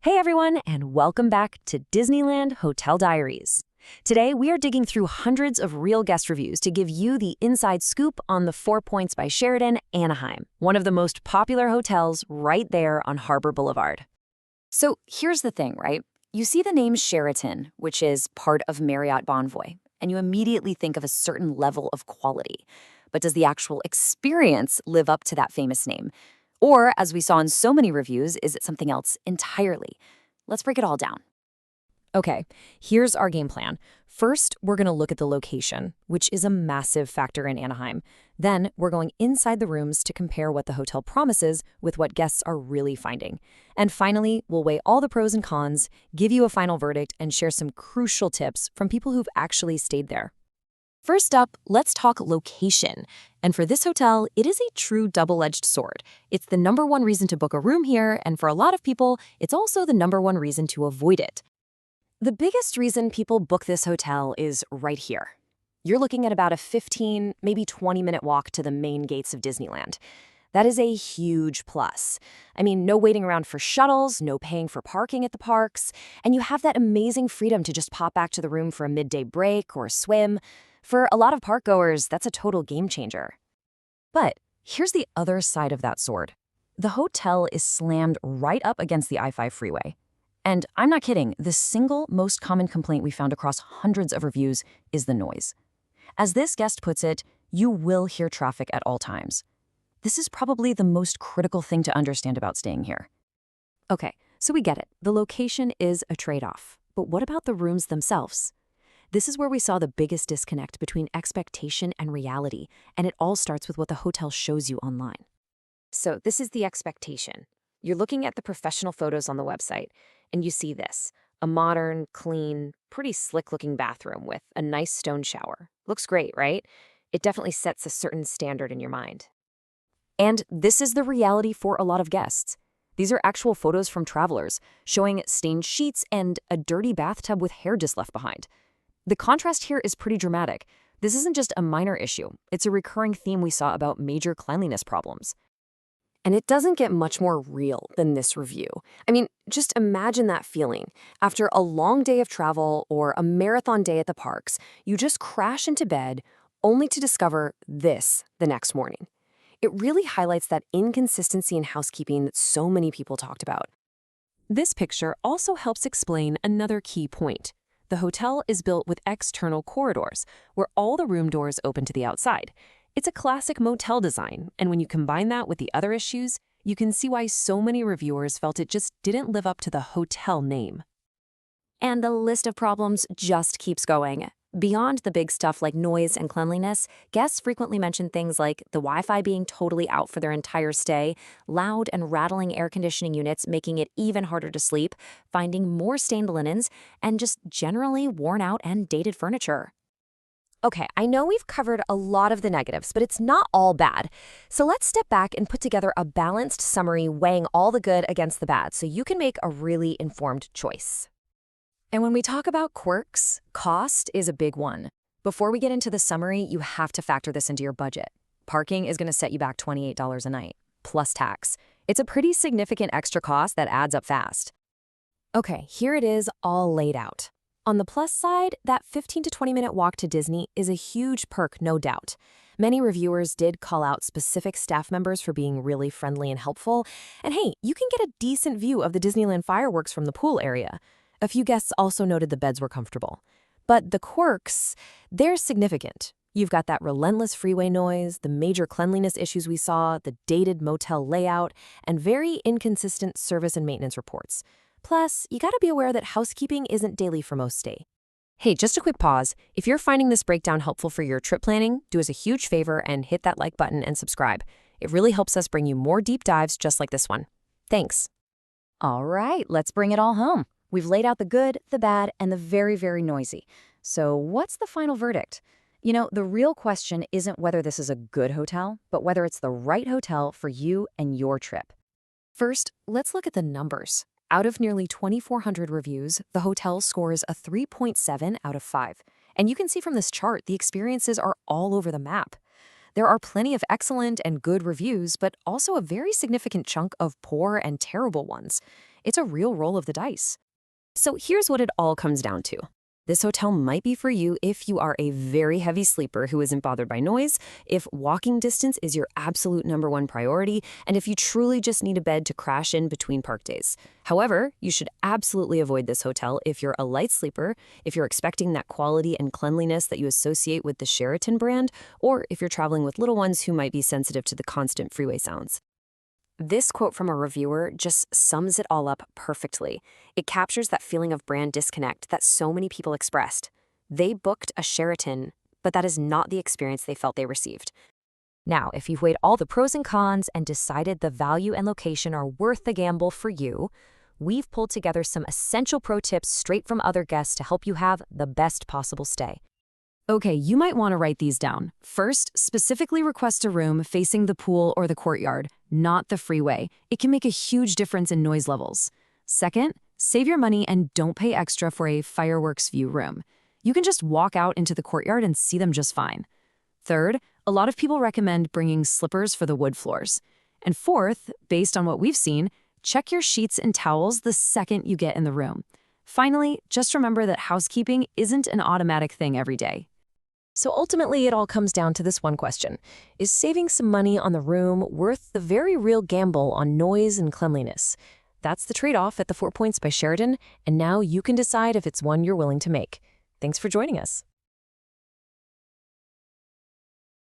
Hey everyone, and welcome back to Disneyland Hotel Diaries. Today, we are digging through hundreds of real guest reviews to give you the inside scoop on the 4 Points by Sheraton Anaheim, one of the most popular hotels right there on Harbor Boulevard. So here's the thing, right? You see the name Sheraton, which is part of Marriott Bonvoy, and you immediately think of a certain level of quality. But does the actual experience live up to that famous name? Or, as we saw in so many reviews, is it something else entirely? Let's break it all down. Okay, here's our game plan. First, we're going to look at the location, which is a massive factor in Anaheim. Then, we're going inside the rooms to compare what the hotel promises with what guests are really finding. And finally, we'll weigh all the pros and cons, give you a final verdict, and share some crucial tips from people who've actually stayed there. First up, let's talk location. And for this hotel, it is a true double-edged sword. It's the #1 reason to book a room here, and for a lot of people, it's also the #1 reason to avoid it. The biggest reason people book this hotel is right here. You're looking at about a 15, maybe 20-minute walk to the main gates of Disneyland. That is a huge plus. I mean, no waiting around for shuttles, no paying for parking at the parks, and you have that amazing freedom to just pop back to the room for a midday break or a swim. For a lot of park-goers, that's a total game changer. But here's the other side of that sword. The hotel is slammed right up against the I-5 freeway. And I'm not kidding, the single most common complaint we found across hundreds of reviews is the noise. As this guest puts it, you will hear traffic at all times. This is probably the most critical thing to understand about staying here. Okay, so we get it. The location is a trade-off. But what about the rooms themselves? This is where we saw the biggest disconnect between expectation and reality, and it all starts with what the hotel shows you online. So this is the expectation. You're looking at the professional photos on the website, and you see this, a modern, clean, pretty slick-looking bathroom with a nice stone shower. Looks great, right? It definitely sets a certain standard in your mind. And this is the reality for a lot of guests. These are actual photos from travelers, showing stained sheets and a dirty bathtub with hair just left behind. The contrast here is pretty dramatic. This isn't just a minor issue. It's a recurring theme we saw about major cleanliness problems. And it doesn't get much more real than this review. I mean, just imagine that feeling. After a long day of travel or a marathon day at the parks, you just crash into bed only to discover this the next morning. It really highlights that inconsistency in housekeeping that so many people talked about. This picture also helps explain another key point. The hotel is built with external corridors, where all the room doors open to the outside. It's a classic motel design, and when you combine that with the other issues, you can see why so many reviewers felt it just didn't live up to the hotel name. And the list of problems just keeps going. Beyond the big stuff like noise and cleanliness, guests frequently mention things like the Wi-Fi being totally out for their entire stay, loud and rattling air conditioning units making it even harder to sleep, finding more stained linens, and just generally worn out and dated furniture. Okay, I know we've covered a lot of the negatives, but it's not all bad. So let's step back and put together a balanced summary weighing all the good against the bad so you can make a really informed choice. And when we talk about quirks, cost is a big one. Before we get into the summary, you have to factor this into your budget. Parking is going to set you back $28 a night, plus tax. It's a pretty significant extra cost that adds up fast. Okay, here it is all laid out. On the plus side, that 15 to 20-minute walk to Disney is a huge perk, no doubt. Many reviewers did call out specific staff members for being really friendly and helpful. And hey, you can get a decent view of the Disneyland fireworks from the pool area. A few guests also noted the beds were comfortable. But the quirks, they're significant. You've got that relentless freeway noise, the major cleanliness issues we saw, the dated motel layout, and very inconsistent service and maintenance reports. Plus, you gotta be aware that housekeeping isn't daily for most stay. Hey, just a quick pause. If you're finding this breakdown helpful for your trip planning, do us a huge favor and hit that like button and subscribe. It really helps us bring you more deep dives just like this one. Thanks. All right, let's bring it all home. We've laid out the good, the bad, and the very, very noisy. So what's the final verdict? You know, the real question isn't whether this is a good hotel, but whether it's the right hotel for you and your trip. First, let's look at the numbers. Out of nearly 2,400 reviews, the hotel scores a 3.7 out of 5. And you can see from this chart, the experiences are all over the map. There are plenty of excellent and good reviews, but also a very significant chunk of poor and terrible ones. It's a real roll of the dice. So here's what it all comes down to. This hotel might be for you if you are a very heavy sleeper who isn't bothered by noise, if walking distance is your absolute #1 priority, and if you truly just need a bed to crash in between park days. However, you should absolutely avoid this hotel if you're a light sleeper, if you're expecting that quality and cleanliness that you associate with the Sheraton brand, or if you're traveling with little ones who might be sensitive to the constant freeway sounds. This quote from a reviewer just sums it all up perfectly. It captures that feeling of brand disconnect that so many people expressed. They booked a Sheraton, but that is not the experience they felt they received. Now, if you've weighed all the pros and cons and decided the value and location are worth the gamble for you, we've pulled together some essential pro tips straight from other guests to help you have the best possible stay. Okay, you might want to write these down. First, specifically request a room facing the pool or the courtyard, not the freeway. It can make a huge difference in noise levels. Second, save your money and don't pay extra for a fireworks view room. You can just walk out into the courtyard and see them just fine. Third, a lot of people recommend bringing slippers for the wood floors. And fourth, based on what we've seen, check your sheets and towels the second you get in the room. Finally, just remember that housekeeping isn't an automatic thing every day. So ultimately, it all comes down to this one question. Is saving some money on the room worth the very real gamble on noise and cleanliness? That's the trade-off at the 4 Points by Sheraton, and now you can decide if it's one you're willing to make. Thanks for joining us.